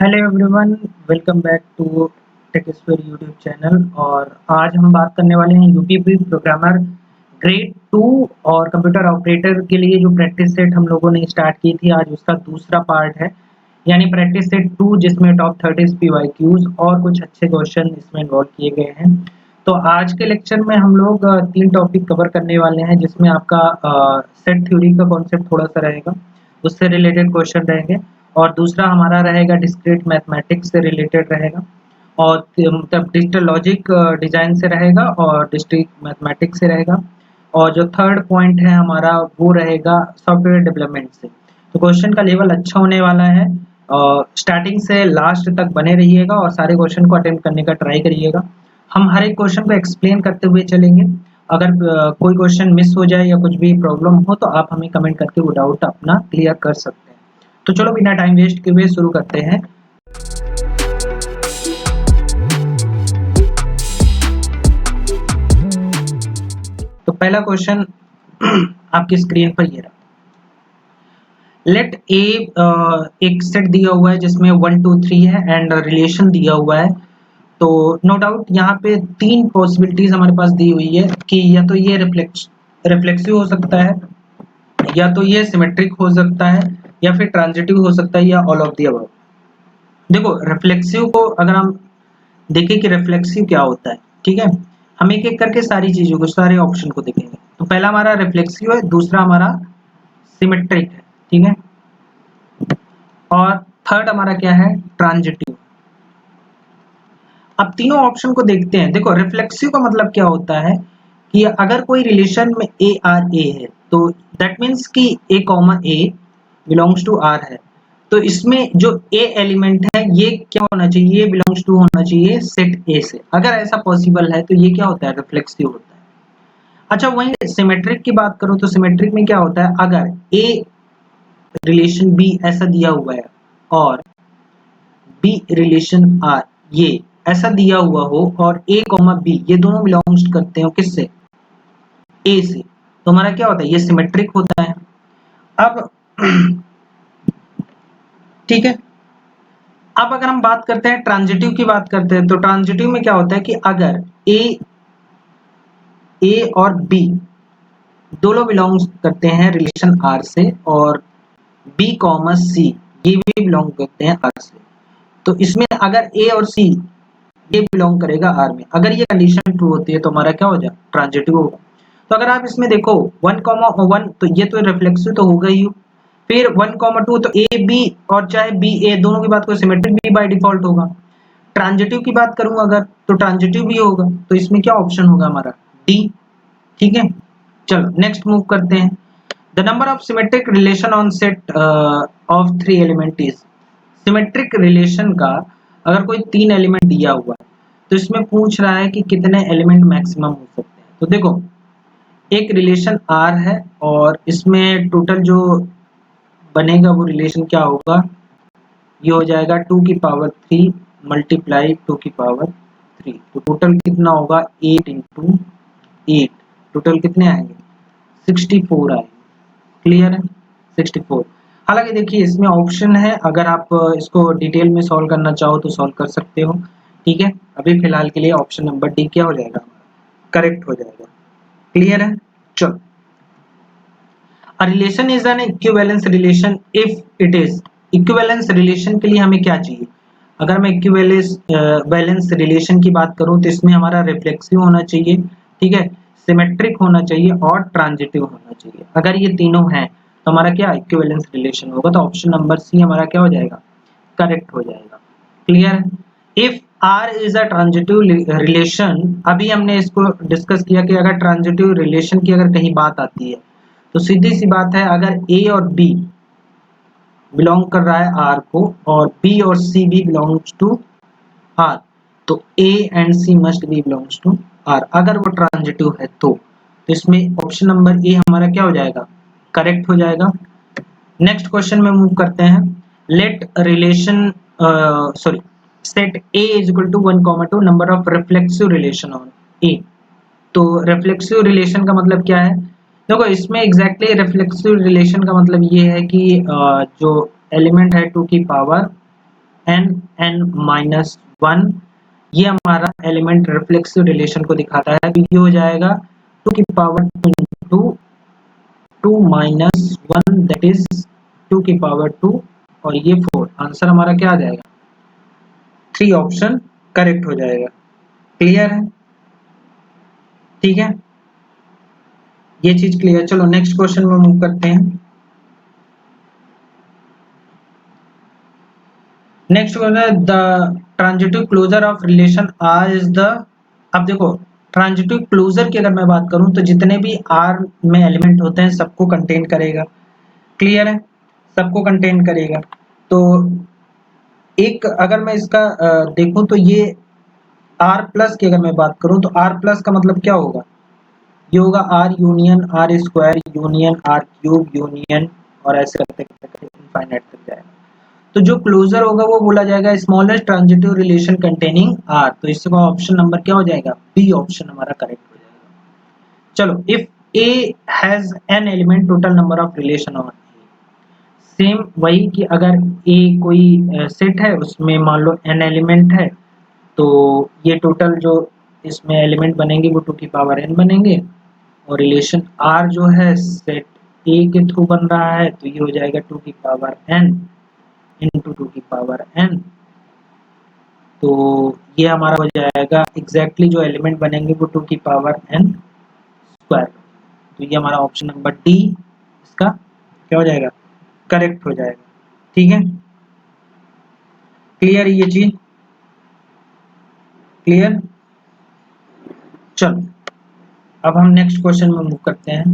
Hello everyone, welcome back to Techsphere YouTube channel. और आज हम बात करने वाले हैं यूपीपी प्रोग्रामर ग्रेड 2 और कंप्यूटर ऑपरेटर के लिए जो प्रैक्टिस सेट हम लोगों ने स्टार्ट की थी, आज उसका दूसरा पार्ट है, यानी प्रैक्टिस सेट 2, जिसमें टॉप 30 पीवाईक्यूज और कुछ अच्छे क्वेश्चन इसमें इन्वॉल्व किए गए हैं। तो आज के लेक्चर में हम लोग तीन टॉपिक कवर करने वाले हैं, जिसमें आपका सेट थ्योरी का कॉन्सेप्ट थोड़ा सा रहेगा, उससे रिलेटेड क्वेश्चन रहेंगे। और दूसरा हमारा रहेगा डिस्क्रीट मैथमेटिक्स से रिलेटेड रहेगा, और मतलब डिजिटल लॉजिक डिजाइन से रहेगा और डिस्क्रीट मैथमेटिक्स से रहेगा। और जो थर्ड पॉइंट है हमारा वो रहेगा सॉफ्टवेयर डेवलपमेंट से। तो क्वेश्चन का लेवल अच्छा होने वाला है, और स्टार्टिंग से लास्ट तक बने रहिएगा और सारे क्वेश्चन को अटेम्प्ट करने का ट्राई करिएगा। हम हर एक क्वेश्चन को एक्सप्लेन करते हुए चलेंगे। अगर कोई क्वेश्चन मिस हो जाए या कुछ भी प्रॉब्लम हो तो आप हमें कमेंट करके वो डाउट अपना क्लियर कर सकते हैं। तो चलो बिना टाइम वेस्ट किए हुए शुरू करते हैं। तो पहला क्वेश्चन आपकी स्क्रीन पर ये रहा। लेट ए एक सेट दिया हुआ है जिसमें 1 2 3 है एंड रिलेशन दिया हुआ है। तो नो डाउट यहाँ पे तीन पॉसिबिलिटीज हमारे पास दी हुई है कि या तो ये रिफ्लेक्सिव हो सकता है, या तो ये सिमेट्रिक हो सकता है, या फिर ट्रांजिटिव हो सकता है, या ऑल ऑफ द अबव। देखो रिफ्लेक्सिव को अगर हम देखें कि रिफ्लेक्सिव क्या होता है, ठीक है, हम एक एक करके सारी चीजों को, सारे ऑप्शन को देखेंगे। तो पहला हमारा रिफ्लेक्सिव है, दूसरा हमारा सिमेट्रिक है, ठीक है, और थर्ड हमारा क्या है, ट्रांजिटिव। अब तीनों ऑप्शन को देखते हैं। देखो रिफ्लेक्सिव का मतलब क्या होता है कि अगर कोई रिलेशन में ए आर ए है, तो दैट मीन्स कि A comma A belongs to R है। तो इसमें जो ए एलिमेंट है ये क्या होना चाहिए, ये बिलोंग्स टू होना चाहिए सेट ए से। अगर ऐसा पॉसिबल है तो ये क्या होता है, रिफ्लेक्सिव होता है। अच्छा, वहीं सिमेट्रिक की बात करो तो सिमेट्रिक में क्या होता है, अगर ए रिलेशन बी ऐसा दिया हुआ है और बी रिलेशन आर ये ऐसा दिया हुआ हो, और ए कॉमा बी ये दोनों बिलोंग्स करते हो किससे, ए से, तो हमारा क्या होता है, ये सिमेट्रिक होता है। अब ठीक है, अब अगर हम बात करते हैं ट्रांजिटिव की बात करते हैं, तो ट्रांजिटिव में क्या होता है कि अगर ए और बी दोनों बिलोंग करते हैं रिलेशन आर से, और बी कॉमा सी ये भी बिलोंग करते हैं आर से, तो इसमें अगर ए और सी ये बिलोंग करेगा आर में, अगर ये कंडीशन ट्रू होती है तो हमारा क्या हो जाए, ट्रांजिटिव होगा। तो अगर आप इसमें देखो 1,1 तो ये तो रिफ्लेक्सिव तो होगा ही। फिर 1,2 तो ए बी और चाहे बी ए दोनों की बात करो, सिमेट्रिक भी बाय डिफॉल्ट होगा। ट्रांजिटिव की बात करूं अगर तो ट्रांजिटिव भी होगा, तो इसमें क्या ऑप्शन होगा हमारा, डी। ठीक है, चलो नेक्स्ट मूव करते हैं। The number of symmetric relation on set of 3 element is. Symmetric relation का अगर कोई 3 एलिमेंट दिया हुआ है तो इसमें पूछ रहा है कि कितने एलिमेंट मैक्सिमम हो सकते हैं। तो देखो एक रिलेशन आर है और इसमें टोटल जो बनेगा वो रिलेशन क्या होगा, ये हो जाएगा 2 की पावर 3 मल्टीप्लाई 2 की पावर 3, तो टोटल कितना होगा 8 इंटू 8, टोटल कितने आएंगे 64 आएंगे। क्लियर है, 64। हालांकि देखिए इसमें ऑप्शन है, अगर आप इसको डिटेल में सॉल्व करना चाहो तो सॉल्व कर सकते हो, ठीक है। अभी फिलहाल के लिए ऑप्शन नंबर डी क्या हो जाएगा, करेक्ट हो जाएगा। क्लियर है, चलो। A relation is an equivalence relation if it is। equivalence relation के लिए हमें क्या चाहिए, अगर मैं equivalence relation की बात करूं तो इसमें हमारा रिफ्लेक्सिव होना चाहिए, ठीक है, सिमेट्रिक होना चाहिए और ट्रांजिटिव होना चाहिए। अगर ये तीनों हैं तो हमारा क्या इक्विवेलेंस रिलेशन होगा, तो ऑप्शन नंबर सी हमारा क्या हो जाएगा, करेक्ट हो जाएगा। क्लियर है। If R is a transitive relation, अभी हमने इसको डिस्कस किया कि अगर ट्रांजिटिव रिलेशन की अगर कहीं बात आती है तो सीधी सी बात है, अगर ए और बी बिलोंग कर रहा है आर को और बी और सी भी बिलोंग्स टू आर, तो A and C must be belongs to R, अगर वो ट्रांजिटिव है तो इसमें ऑप्शन नंबर ए हमारा क्या हो जाएगा, करेक्ट हो जाएगा। नेक्स्ट क्वेश्चन में मूव करते हैं। Let relation sorry set A is equal to 1,2 number of reflexive relation on A. तो रिफ्लेक्सिव रिलेशन का मतलब क्या है, देखो इसमें एग्जैक्टली रिफ्लेक्सिव रिलेशन का मतलब ये है कि जो एलिमेंट है 2 की पावर n-1, ये हमारा एलिमेंट रिफ्लेक्सिव रिलेशन को दिखाता है, तो ये हो जाएगा 2 की power 2 into 2 minus 1, that is 2 की पावर 2 और ये 4। आंसर हमारा क्या आ जाएगा? 3 ऑप्शन करेक्ट हो जाएगा। क्लियर है? ठीक है, ये चीज क्लियर। चलो नेक्स्ट क्वेश्चन में मूव करते हैं। नेक्स्ट क्वेश्चन है the transitive closure of relation R is the. अब देखो ट्रांजिटिव क्लोजर की अगर मैं बात करूं तो जितने भी आर में एलिमेंट होते हैं सबको कंटेन करेगा। क्लियर है? सबको कंटेन करेगा। तो एक अगर मैं इसका देखूं तो ये आर प्लस की अगर मैं बात करूं तो आर प्लस का मतलब क्या होगा? ये होगा R union R square union R cube union और ऐसे करते करते इनफाइनाइट तक जाएगा। तो जो क्लोजर होगा वो बोला जाएगा smallest transitive relation containing R. तो इसका ऑप्शन नंबर क्या हो जाएगा? बी ऑप्शन हमारा करेक्ट हो जाएगा। चलो if A has an element total number of relation on same वही कि अगर ए कोई सेट है उसमें मान लो एन एलिमेंट है तो ये टोटल जो इसमें एलिमेंट बनेंगे वो 2 की पावर एन बनेंगे और रिलेशन आर जो है सेट ए के थ्रू बन रहा है तो ये हो जाएगा 2 की पावर एन इंटू 2 की पावर एन। तो ये हमारा हो जाएगा एग्जैक्टली जो एलिमेंट बनेंगे वो 2 की पावर एन स्क्वायर। तो ये हमारा ऑप्शन नंबर डी इसका क्या हो जाएगा? करेक्ट हो जाएगा। ठीक है, क्लियर ये चीज? क्लियर? चलो अब हम नेक्स्ट क्वेश्चन में मूव करते हैं।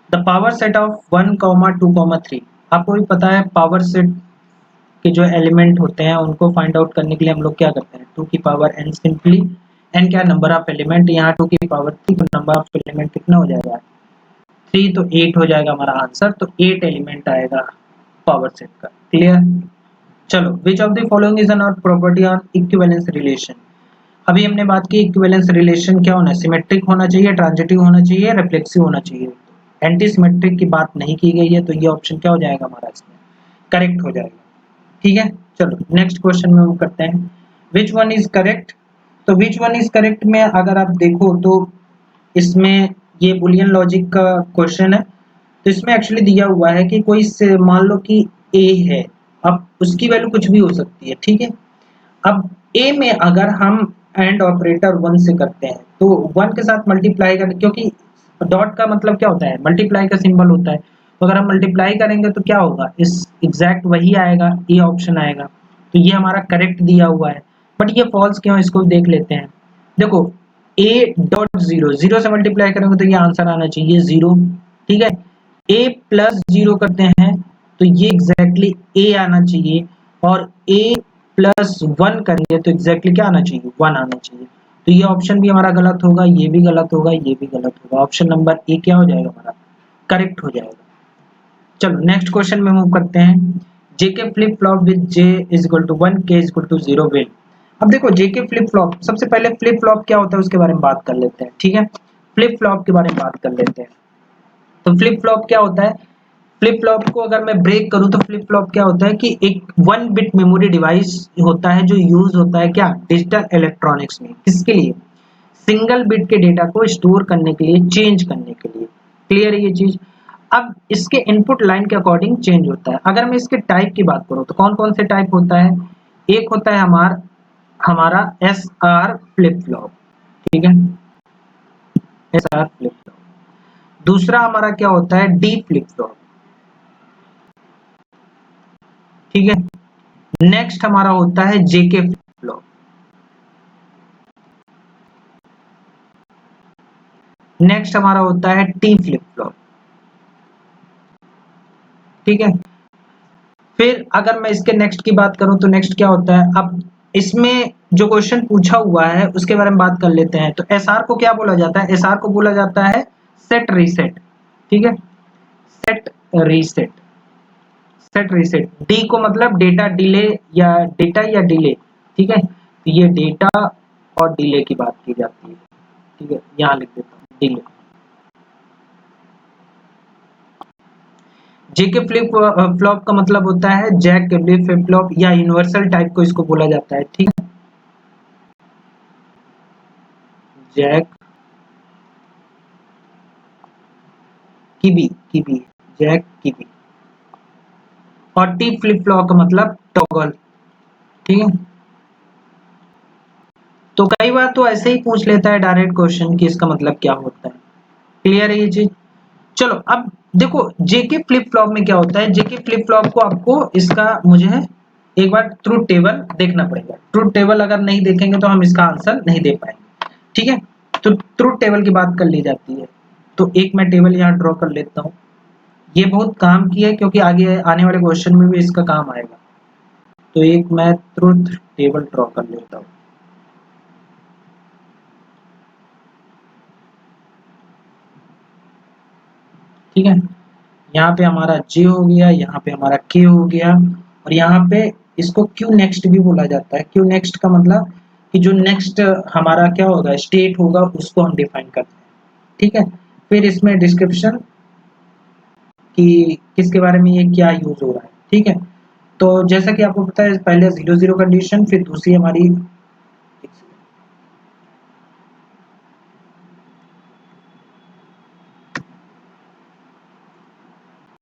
The power set of 1, 2, 3। आपको भी पता है पावर सेट के जो एलिमेंट होते हैं उनको फाइंड आउट करने के लिए हम लोग क्या करते हैं? 2 की पावर n सिंपली। n क्या? Number of element. यहाँ 2 की पावर 3 तो नंबर ऑफ एलिमेंट कितना हो जाएगा? 3 तो 8 हो जाएगा हमारा आंसर। तो 8 एलिमेंट आएगा पावर सेट का। क्लियर? चलो विच of the following is not property on equivalence relation. अभी हमने बात की इक्विवेलेंस रिलेशन क्या होना है? सिमेट्रिक होना चाहिए, ट्रांजिटिव होना चाहिए, रिफ्लेक्सिव होना चाहिए। एंटी सिमेट्रिक की बात नहीं की गई है तो ये ऑप्शन क्या हो जाएगा हमारा? इसमें करेक्ट हो जाएगा। ठीक है, चलो नेक्स्ट क्वेश्चन में हम करते हैं विच वन इज करेक्ट। तो विच वन इज करेक्ट में अगर आप देखो तो इसमें ये बुलियन लॉजिक का क्वेश्चन है। तो इसमें एक्चुअली दिया हुआ है कि कोई से मान लो कि ए है, अब उसकी वैल्यू कुछ भी हो सकती है। ठीक है, अब ए में अगर हम एंड ऑपरेटर 1 से करते हैं तो 1 के साथ मल्टीप्लाई कर, क्योंकि डॉट का मतलब क्या होता है? मल्टीप्लाई का सिंबल होता है। तो अगर हम मल्टीप्लाई करेंगे तो क्या होगा? इस एग्जैक्ट वही आएगा, ए ऑप्शन आएगा। तो ये हमारा करेक्ट दिया हुआ है। बट ये फॉल्स क्यों? इसको देख लेते हैं। देखो ए डॉट जीरो, जीरो से मल्टीप्लाई करेंगे तो ये आंसर आना चाहिए 0। ठीक है, ए प्लस 0 करते हैं तो ये एग्जैक्टली ए आना चाहिए और ए प्लस 1 करेंगे तो एग्जैक्टली क्या आना चाहिए? 1 आना चाहिए। तो ये ऑप्शन भी हमारा गलत होगा, ये भी गलत होगा, ये भी गलत होगा। ऑप्शन नंबर ए क्या हो जाएगा हमारा? करेक्ट हो जाएगा। चलो नेक्स्ट क्वेश्चन में मूव करते हैं। JK flip flop with J is equal to 1 K is equal to 0 will. अब देखो जेके फ्लिप फ्लॉप, सबसे पहले फ्लिप फ्लॉप क्या होता है उसके बारे में बात कर लेते हैं। ठीक है, फ्लिप फ्लॉप के बारे में बात कर लेते हैं। तो फ्लिप फ्लॉप क्या होता है? फ्लिप फ्लॉप को अगर मैं ब्रेक करूं तो फ्लिप फ्लॉप क्या होता है कि एक 1 बिट मेमोरी डिवाइस होता है जो यूज होता है क्या? डिजिटल इलेक्ट्रॉनिक्स में। किसके लिए? सिंगल बिट के डेटा को स्टोर करने के लिए, चेंज करने के लिए। क्लियर है ये चीज? अब इसके इनपुट लाइन के अकॉर्डिंग चेंज होता है। अगर मैं इसके टाइप की बात करूं तो कौन कौन से टाइप होता है? एक होता है हमारा एस आर फ्लिप फ्लॉप। ठीक है, एस आर फ्लिप फ्लॉप। दूसरा हमारा क्या होता है? D flip flop. ठीक है, नेक्स्ट हमारा होता है जेके फ्लिप फ्लॉप। नेक्स्ट हमारा होता है टी फ्लिप फ्लॉप। ठीक है, फिर अगर मैं इसके नेक्स्ट की बात करूं तो नेक्स्ट क्या होता है? अब इसमें जो क्वेश्चन पूछा हुआ है उसके बारे में बात कर लेते हैं। तो एसआर को क्या बोला जाता है? एसआर को बोला जाता है सेट रीसेट। ठीक है, set reset, set reset. D को मतलब डेटा डिले या डेटा या डिले। ठीक है, तो ये डेटा और डिले की बात की जाती है। ठीक है, यहां लिख देता हूं डिले। जेके फ्लिप फ्लॉप का मतलब होता है जैक फ्लिप फ्लॉप या यूनिवर्सल टाइप को इसको बोला जाता है, ठीक है। जैक की बी जैक की बी। और टी फ्लिप फ्लॉप का मतलब टॉगल, ठीक है। तो कई बार तो ऐसे ही पूछ लेता है डायरेक्ट क्वेश्चन कि इसका मतलब क्या होता है। क्लियर है ये चीज। चलो अब देखो जेके फ्लिप फ्लॉप में क्या होता है। जेके फ्लिप फ्लॉप को आपको इसका मुझे एक बार ट्रूथ टेबल देखना पड़ेगा। ट्रूथ टेबल अगर नहीं देखेंगे तो हम इसका आंसर नहीं दे पाएंगे, ठीक है। तो ट्रूथ टेबल की बात कर ली जाती है। तो एक मैं टेबल यहाँ ड्रॉ कर लेता हूँ। ये बहुत काम की है क्योंकि आगे आने वाले क्वेश्चन में भी इसका काम आएगा। तो एक मैं ट्रूथ टेबल ड्रॉ कर लेता हूँ। ठीक है, यहाँ पे हमारा जे हो गया, यहाँ पे हमारा के हो गया, और यहाँ पे इसको क्यू नेक्स्ट भी बोला जाता है। क्यू नेक्स्ट का मतलब कि जो नेक्स्ट हमारा क्या होगा स्टेट होगा उसको हम डिफाइन करते हैं, ठीक है। फिर इसमें डिस्क्रिप्शन कि किसके बारे में ये क्या यूज हो रहा है, ठीक है। तो जैसा कि आपको पता है पहले 0 0 कंडीशन, फिर दूसरी हमारी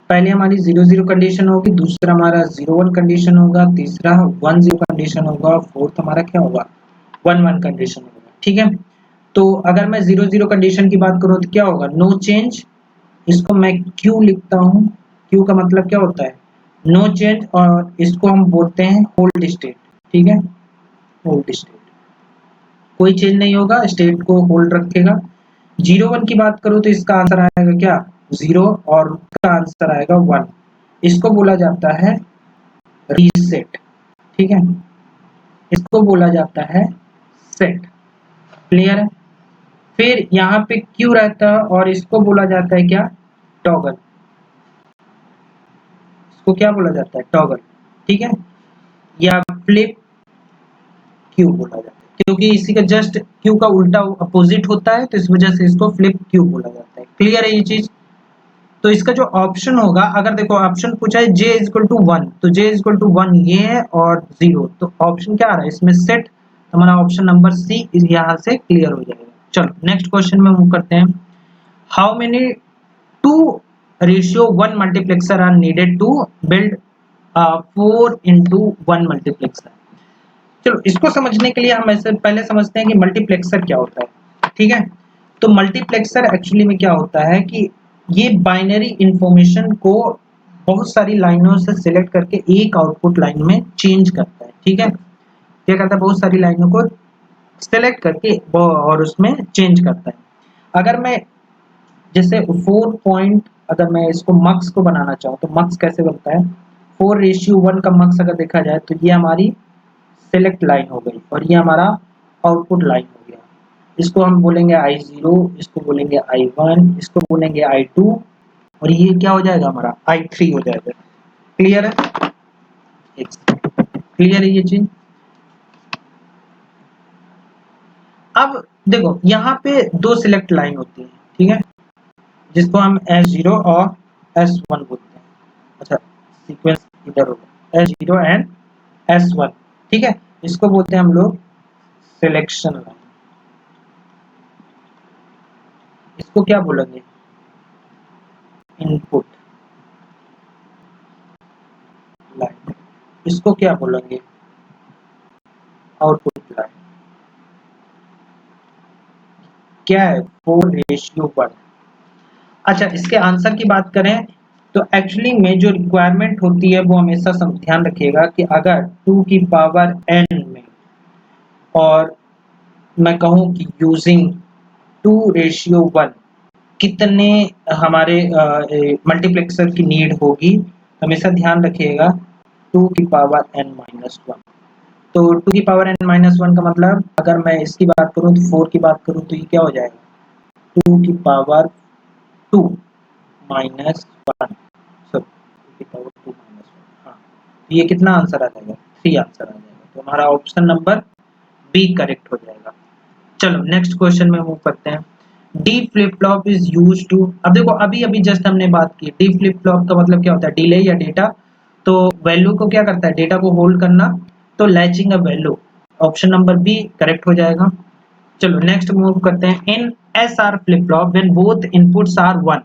पहले हमारी 0 0 कंडीशन होगी, दूसरा हमारा 0 1 कंडीशन होगा, तीसरा 1 0 कंडीशन होगा, फोर्थ हमारा क्या होगा 1 1 कंडीशन होगा, ठीक है। तो अगर मैं 0 0 कंडीशन की बात करूं तो क्या होगा नो चेंज। इसको मैं क्यू लिखता हूं। क्यू का मतलब क्या होता है नो चेंज, और इसको हम बोलते हैं होल्ड स्टेट, ठीक है। होल्ड स्टेट कोई चेंज नहीं होगा, स्टेट को होल्ड रखेगा। 0 1 की बात करूं तो इसका आंसर आएगा क्या 0, और उसका आंसर आएगा 1। इसको बोला जाता है रीसेट, ठीक है। इसको बोला जाता है सेट। क्लियर है। फिर यहाँ पे क्यू रहता है और इसको बोला जाता है क्या टॉगल। इसको क्या बोला जाता है टॉगल, ठीक है, या फ्लिप क्यू बोला जाता है क्योंकि इसी का जस्ट क्यू का उल्टा अपोजिट होता है, तो इस वजह से इसको फ्लिप क्यू बोला जाता है। क्लियर है ये चीज। तो इसका जो ऑप्शन होगा, अगर देखो ऑप्शन पूछा है जे इज इक्वल टू 1, तो जे इज इक्वल टू 1 ये है, और 0, तो ऑप्शन क्या आ रहा है इसमें सेट। हमारा ऑप्शन नंबर सी यहाँ से क्लियर हो जाएगा। चलो नेक्स्ट क्वेश्चन में मूव करते हैं। How many 2:1 multiplexer are needed to build 4:1 multiplexer. चलो इसको समझने के लिए हम ऐसे पहले समझते हैं कि मल्टीप्लेक्सर क्या होता है, ठीक है। तो मल्टीप्लेक्सर एक्चुअली में क्या होता है कि ये बाइनरी इंफॉर्मेशन को बहुत सारी लाइनों से सिलेक्ट करके एक आउटपुट लाइन में चेंज करता है, ठीक है। क्या करता है बहुत सारी लाइनों को सिलेक्ट करके और उसमें चेंज करता है। अगर मैं जैसे 4 पॉइंट, अगर मैं इसको मक्स को बनाना चाहूँ तो मक्स कैसे बनता है 4:1 का मक्स अगर देखा जाए तो ये हमारी सेलेक्ट लाइन हो गई और ये हमारा आउटपुट लाइन हो गया। इसको हम बोलेंगे I0, इसको बोलेंगे I1, इसको बोलेंगे I2, और ये क्या हो जाएगा हमारा I3 हो जाएगा। क्लियर है। क्लियर है ये चीज। अब देखो यहाँ पे दो सिलेक्ट लाइन होती है, ठीक है, जिसको हम S0 और S1 बोलते हैं। अच्छा सीक्वेंस इधर होगा S0 एंड S1, ठीक है। इसको बोलते हैं हम लोग सिलेक्शन लाइन। इसको क्या बोलेंगे इनपुट लाइन। इसको क्या बोलेंगे आउटपुट लाइन। क्या है 4:1। अच्छा इसके आंसर की बात करें तो एक्चुअली में जो रिक्वायरमेंट होती है वो हमेशा सब ध्यान रखिएगा कि अगर 2 की पावर n में, और मैं कहूँ कि यूजिंग 2:1 कितने हमारे मल्टीप्लेक्सर की नीड होगी, हमेशा ध्यान रखिएगा 2 की पावर n-1। तो 2 की पावर n-1 का मतलब अगर मैं इसकी बात करूं तो 4 की बात करूं तो ये क्या हो जाएगा 2 की पावर 2 माइनस 1, सॉरी 2 की पावर 2 माइनस 1। हाँ तो ये कितना आंसर आ जाएगा 3 आंसर आ जाएगा। तो हमारा ऑप्शन नंबर बी करेक्ट हो जाएगा। चलो नेक्स्ट क्वेश्चन में मूव करते हैं। D flip flop is use to, अब देखो अभी अभी जस्ट हमने बात की, डी फ्लिप फ्लॉप का मतलब क्या होता है, डिले या डेटा, तो वैल्यू को क्या करता है, डेटा को होल्ड करना, तो latching a value, option number B correct हो जाएगा। चलो नेक्स्ट मूव करते हैं, in S R flip flop when both inputs are 1,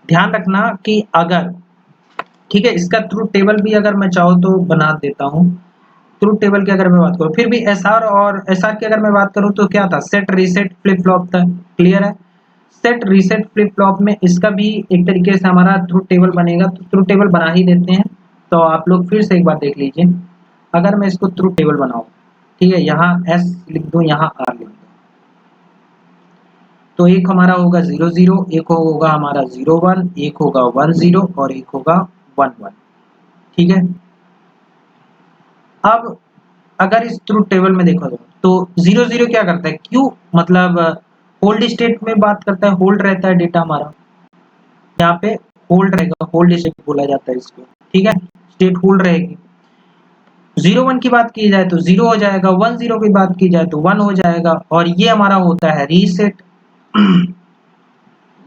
ध्यान रखना कि अगर, ठीक है, इसका ट्रूथ टेबल भी अगर मैं चाहूँ तो बना देता हूँ, ट्रूथ टेबल की अगर मैं बात करूँ, फिर भी एसआर और एसआर की अगर मैं बात करूँ तो क्या था, सेट रीसेट फ्लिप फ्लॉप था, क्लियर है। सेट रीसेट फ्लिप फ्लॉप में इसका भी एक तरीके से हमारा ट्रूथ टेबल बनेगा, तो ट्रूथ टेबल बना ही देते हैं। तो आप लोग फिर से एक बार देख लीजिए, अगर मैं इसको ट्रूथ टेबल बनाऊँ, ठीक है, यहाँ एस लिख दूँ, यहाँ आर लिख दूँ, तो एक हमारा होगा 0 0, एक होगा हमारा 0 1, एक होगा 1 0 और एक होगा 1 1, ठीक है। अब अगर इस ट्रूथ टेबल में देखा जाए तो 0 0 क्या करता है, क्यों, मतलब होल्ड स्टेट में बात करता है, होल्ड रहता है डेटा हमारा, यहाँ पे होल्ड रहेगा, होल्ड स्टेट बोला जाता है इसको, ठीक है, स्टेट होल्ड रहेगी। 0 1 की बात की जाए तो 0 हो जाएगा, 1 0 की बात की जाए तो 1 हो जाएगा, और ये हमारा होता है रीसेट,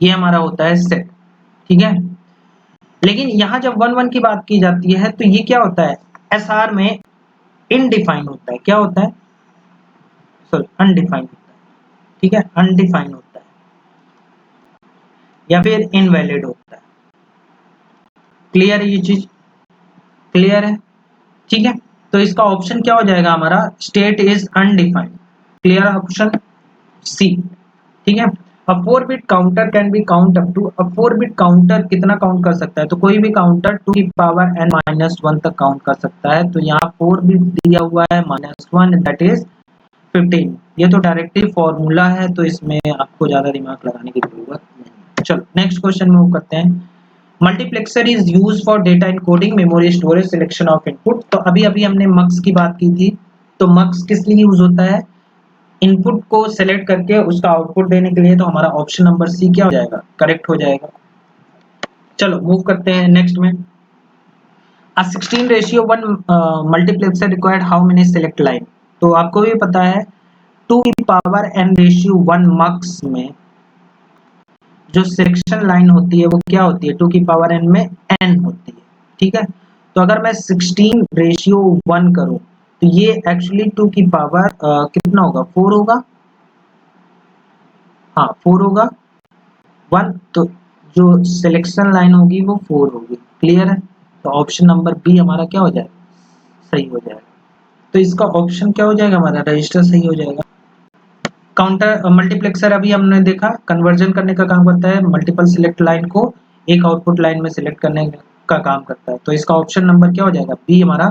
ये हमारा होता है सेट, ठीक है। लेकिन यहाँ जब 1 1 की बात की जाती है तो ये क्या होता है, एसआर में इनडिफाइन होता है, क्या होता है, सॉरी अनडिफाइंड होता है, ठीक है, अनडिफाइंड होता है या फिर इनवैलिड होता है, क्लियर है ये चीज, क्लियर है, ठीक है। तो इसका ऑप्शन क्या हो जाएगा हमारा, state is undefined, clear option C, ठीक है। A 4 bit counter can be count up to, अब 4 बिट काउंटर कितना काउंट कर सकता है, तो कोई भी काउंटर 2 की पावर n माइनस 1 तक काउंट कर सकता है, तो यहाँ 4 बिट दिया हुआ है -1 दैट इज 15, ये तो डायरेक्टली फॉर्मूला है, तो इसमें आपको ज्यादा दिमाग लगाने की जरूरत नहीं। चलो नेक्स्ट क्वेश्चन मूव करते हैं, multiplexer is use for data encoding memory storage selection of input, तो अभी अभी हमने मक्स की बात की थी, तो मक्स किस लिए यूज होता है, इनपुट को सेलेक्ट करके उसका आउटपुट देने के लिए, तो हमारा ऑप्शन नंबर सी क्या हो जाएगा, करेक्ट हो जाएगा। चलो मूव करते हैं नेक्स्ट में, a 16:1 multiplexer required how many select line, तो आपको भी पता है 2 की पावर n/1 मक्स में जो सिलेक्शन लाइन होती है वो क्या होती है, 2 की पावर n में n होती है, ठीक है। तो अगर मैं 16:1 करूं तो ये एक्चुअली 2 की पावर कितना होगा, 4 होगा, हाँ 4 होगा, 1, तो जो सिलेक्शन लाइन होगी वो 4 होगी, क्लियर है। तो ऑप्शन नंबर बी हमारा क्या हो जाएगा, सही हो जाएगा। तो इसका ऑप्शन क्या हो जाएगा, हमारा रजिस्टर सही हो जाएगा। काउंटर मल्टीप्लेक्सर अभी हमने देखा कन्वर्जन करने का काम करता है, मल्टीपल सिलेक्ट लाइन को एक आउटपुट लाइन में सिलेक्ट करने का काम करता है, तो इसका ऑप्शन नंबर क्या हो जाएगा, बी हमारा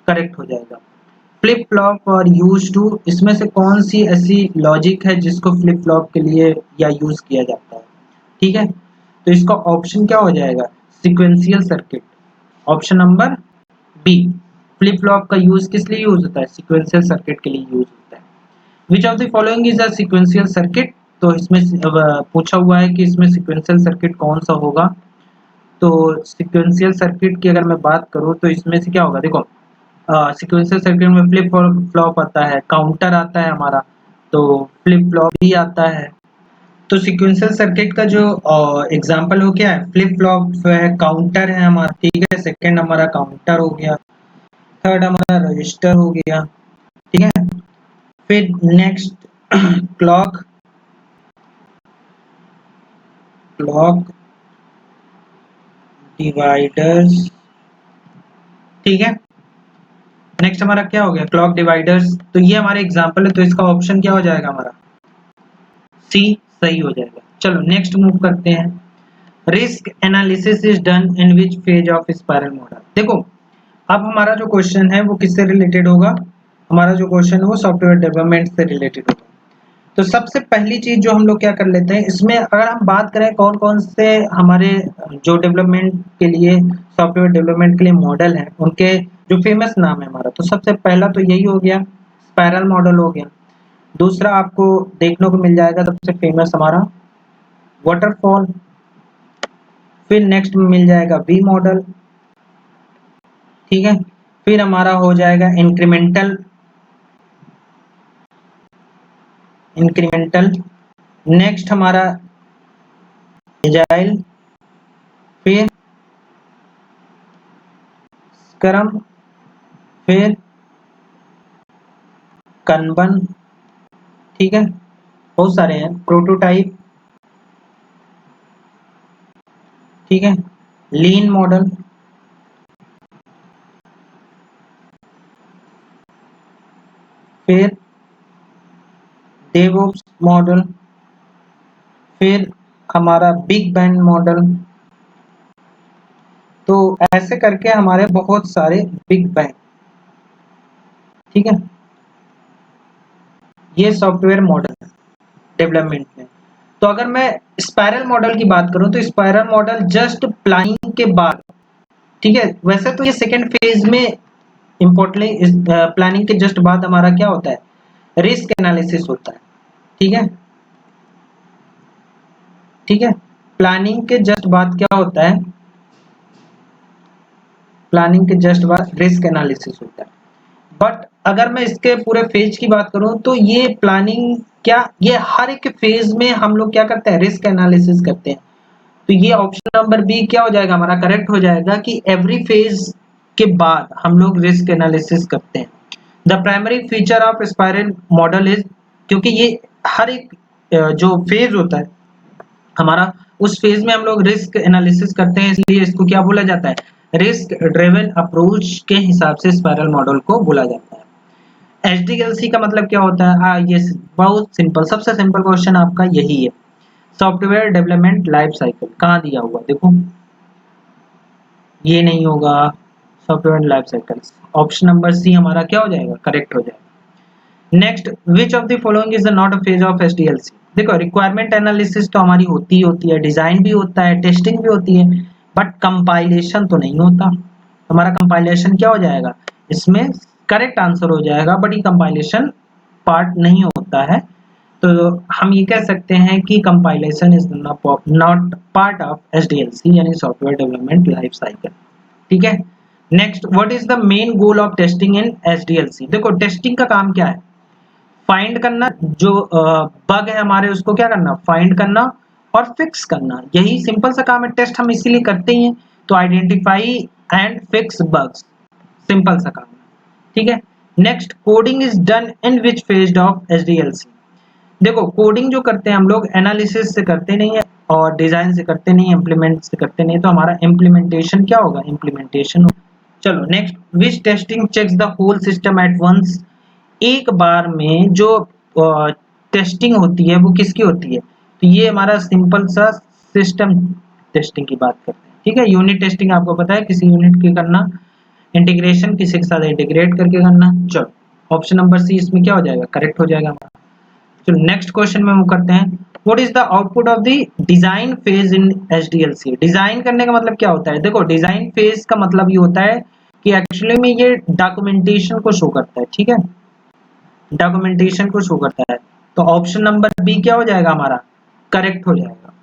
करेक्ट हो जाएगा। फ्लिप फ्लॉप और यूज टू, इसमें से कौन सी ऐसी लॉजिक है जिसको फ्लिप फ्लॉप के लिए या यूज किया जाता है, ठीक है। तो इसका ऑप्शन क्या हो जाएगा, sequential circuit, option number B, flip flop का यूज किस लिए यूज होता है, सीक्वेंशियल सर्किट के लिए यूज होता है। विच of the following is a sequential circuit, तो इसमें पूछा हुआ है कि इसमें सीक्वेंशियल सर्किट कौन सा होगा, तो सीक्वेंशियल सर्किट की अगर मैं बात करूं तो इसमें से क्या होगा, देखो सीक्वेंशियल सर्किट में फ्लिप फ्लॉप आता है, काउंटर आता है हमारा, तो फ्लिप फ्लॉप भी आता है। तो सीक्वेंशियल सर्किट का जो एग्जांपल हो क्या है, फ्लिप फ्लॉप है, काउंटर है हमारा, ठीक है, सेकंड हमारा काउंटर हो गया, थर्ड हमारा रजिस्टर हो गया, ठीक है। फिर नेक्स्ट क्लॉक, क्लॉक डिवाइडर्स, ठीक है। नेक्स्ट हमारा क्या हो गया, क्लॉक डिवाइडर्स, तो ये हमारे एग्जांपल है, तो इसका ऑप्शन क्या हो जाएगा हमारा, सी सही हो जाएगा। चलो नेक्स्ट मूव करते हैं, risk analysis is done in which phase of spiral model, देखो अब हमारा जो क्वेश्चन है वो किससे रिलेटेड होगा, हमारा जो क्वेश्चन है वो सॉफ्टवेयर डेवलपमेंट से रिलेटेड होगा। तो सबसे पहली चीज जो हम लोग क्या कर लेते हैं, इसमें अगर हम बात करें कौन कौन से हमारे जो डेवलपमेंट के लिए, सॉफ्टवेयर डेवलपमेंट के लिए मॉडल हैं, उनके जो फेमस नाम है हमारा, तो सबसे पहला तो यही हो गया, स्पाइरल मॉडल हो गया। दूसरा आपको देखने को मिल जाएगा सबसे फेमस हमारा वाटरफॉल, फिर नेक्स्ट में मिल जाएगा वी मॉडल, ठीक है। फिर हमारा हो जाएगा इंक्रीमेंटल, इंक्रीमेंटल नेक्स्ट हमारा एजाइल, फिर स्क्रम, फिर कनबन, ठीक है, बहुत सारे हैं, प्रोटोटाइप, ठीक है, लीन मॉडल, फिर डेवऑप्स मॉडल, फिर हमारा बिग बैंग मॉडल। तो ऐसे करके हमारे बहुत सारे बिग बैंग, ठीक है, ये सॉफ्टवेयर मॉडल डेवलपमेंट में। तो अगर मैं स्पाइरल मॉडल की बात करूं तो स्पाइरल मॉडल जस्ट प्लानिंग के बाद, ठीक है, वैसे तो ये सेकेंड फेज में इम्पोर्टेंटली प्लानिंग के जस्ट बाद हमारा क्या होता है, रिस्क एनालिसिस होता है, ठीक है, ठीक है, प्लानिंग के जस्ट बाद क्या होता है, प्लानिंग के जस्ट बाद रिस्क एनालिसिस होता है। बट अगर मैं इसके पूरे फेज की बात करूं तो ये प्लानिंग क्या, ये हर एक फेज में हम लोग क्या करते हैं, रिस्क एनालिसिस करते हैं। तो ये ऑप्शन नंबर बी क्या हो जाएगा हमारा, करेक्ट हो जाएगा कि एवरी फेज के बाद हम लोग रिस्क एनालिसिस करते हैं। The primary feature of spiral model is, क्योंकि ये हर एक जो फेज होता है हमारा, उस फेज में हम लोग रिस्क एनालिसिस करते हैं, इसलिए इसको क्या बोला जाता है, रिस्क ड्रिवन अप्रोच के हिसाब से स्पाइरल मॉडल को बोला जाता है। एचडीएलसी का मतलब क्या होता है, ये बहुत सिंपल, सबसे सिंपल क्वेश्चन आपका यही है। सॉफ्टवेयर डेवलपमेंट लाइफ साइकिल कहाँ दिया हुआ, देखो ये नहीं होगा, software life cycle, option number C हमारा क्या हो जाएगा, करेक्ट हो जाएगा। Next, which of the following is not a phase of SDLC. देखो रिक्वायरमेंट एनालिसिस तो हमारी होती ही होती है, डिजाइन भी होता है, टेस्टिंग भी होती है, बट कंपाइलेशन तो नहीं होता। हमारा कंपाइलेशन क्या हो जाएगा इसमें, करेक्ट आंसर हो जाएगा, बट ये कंपाइलेशन पार्ट नहीं होता है। तो हम ये कह सकते हैं कि compilation is not part of SDLC यानी सॉफ्टवेयर डेवलपमेंट लाइफ साइकिल, ठीक है। Next, what is the main goal of testing in SDLC. देखो टेस्टिंग का काम क्या है, फाइंड करना, जो बग है हमारे उसको क्या करना, फाइंड करना और फिक्स करना, यही सिंपल सा काम है। टेस्ट हम इसीलिए करते ही हैं, तो identify and fix bugs, simple सा काम है, ठीक है। Next, coding is done in which phase of SDLC. देखो कोडिंग जो करते हैं हम लोग एनालिसिस से करते नहीं है और डिजाइन से करते नहीं, इम्प्लीमेंट से करते नहीं, तो हमारा इम्प्लीमेंटेशन क्या होगा, इम्प्लीमेंटेशन। चलो next, which testing checks the whole system at once. एक बार में जो टेस्टिंग होती है वो किसकी होती है, तो ये हमारा सिंपल सा सिस्टम टेस्टिंग की बात करते हैं, ठीक है। यूनिट टेस्टिंग आपको पता है किसी यूनिट की करना, इंटीग्रेशन किसी के साथ इंटीग्रेट करके करना। चलो ऑप्शन नंबर सी इसमें क्या हो जाएगा, करेक्ट हो जाएगा हमारा। चलो नेक्स्ट क्वेश्चन में हम करते हैं, what is the output of the design phase in HDLC. Design करने का मतलब क्या होता है, देखो डिजाइन फेज का मतलब ये होता है कि एक्चुअली में ये डॉक्यूमेंटेशन को शो करता है, ठीक है, डॉक्यूमेंटेशन को शो करता है। तो ऑप्शन नंबर बी क्या हो जाएगा हमारा, करेक्ट हो जाएगा।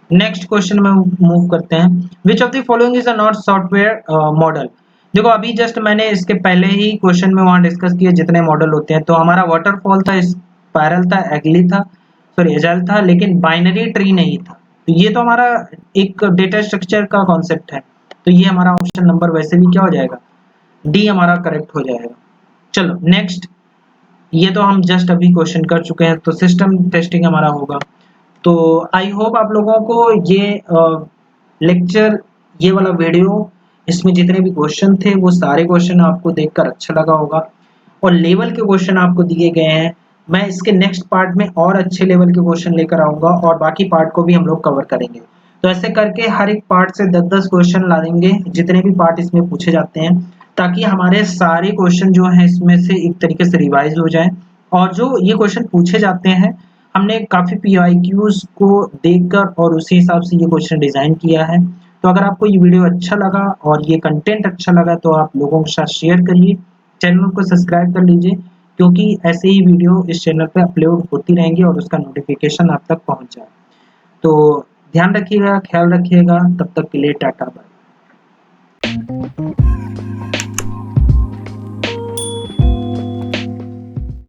नेक्स्ट क्वेश्चन में मूव करते हैं, विच of the following is a not software model. देखो अभी जस्ट मैंने इसके पहले ही क्वेश्चन में वहां डिस्कस किए जितने मॉडल होते हैं, तो हमारा वाटरफॉल था, स्पाइरल था, एगली था, सॉरी एजाइल था, लेकिन बाइनरी ट्री नहीं था। तो ये तो हमारा एक डेटा स्ट्रक्चर का कॉन्सेप्ट है, तो ये हमारा ऑप्शन नंबर वैसे भी क्या हो जाएगा, डी हमारा करेक्ट हो जाएगा। चलो नेक्स्ट, ये तो हम जस्ट अभी क्वेश्चन कर चुके हैं, तो सिस्टम टेस्टिंग हमारा होगा। तो आई होप आप लोगों को ये लेक्चर, ये वाला वीडियो, इसमें जितने भी क्वेश्चन थे वो सारे क्वेश्चन आपको देखकर अच्छा लगा होगा, और लेवल के क्वेश्चन आपको दिए गए हैं। मैं इसके नेक्स्ट पार्ट में और अच्छे लेवल के क्वेश्चन लेकर आऊंगा और बाकी पार्ट को भी हम लोग कवर करेंगे। तो ऐसे करके हर एक पार्ट से 10-10 क्वेश्चन ला देंगे, जितने भी पार्ट इसमें पूछे जाते हैं, ताकि हमारे सारे क्वेश्चन जो हैं इसमें से एक तरीके से रिवाइज हो जाए। और जो ये क्वेश्चन पूछे जाते हैं, हमने काफ़ी पीआईक्यूज को देखकर और उसी हिसाब से ये क्वेश्चन डिज़ाइन किया है। तो अगर आपको ये वीडियो अच्छा लगा और ये कंटेंट अच्छा लगा तो आप लोगों के साथ शेयर करिए, चैनल को सब्सक्राइब कर लीजिए, क्योंकि ऐसे ही वीडियो इस चैनल पे अपलोड होती रहेंगी और उसका नोटिफिकेशन आप तक पहुंच जाए। तो ध्यान रखिएगा, ख्याल रखिएगा, तब तक के लिए टाटा बाय।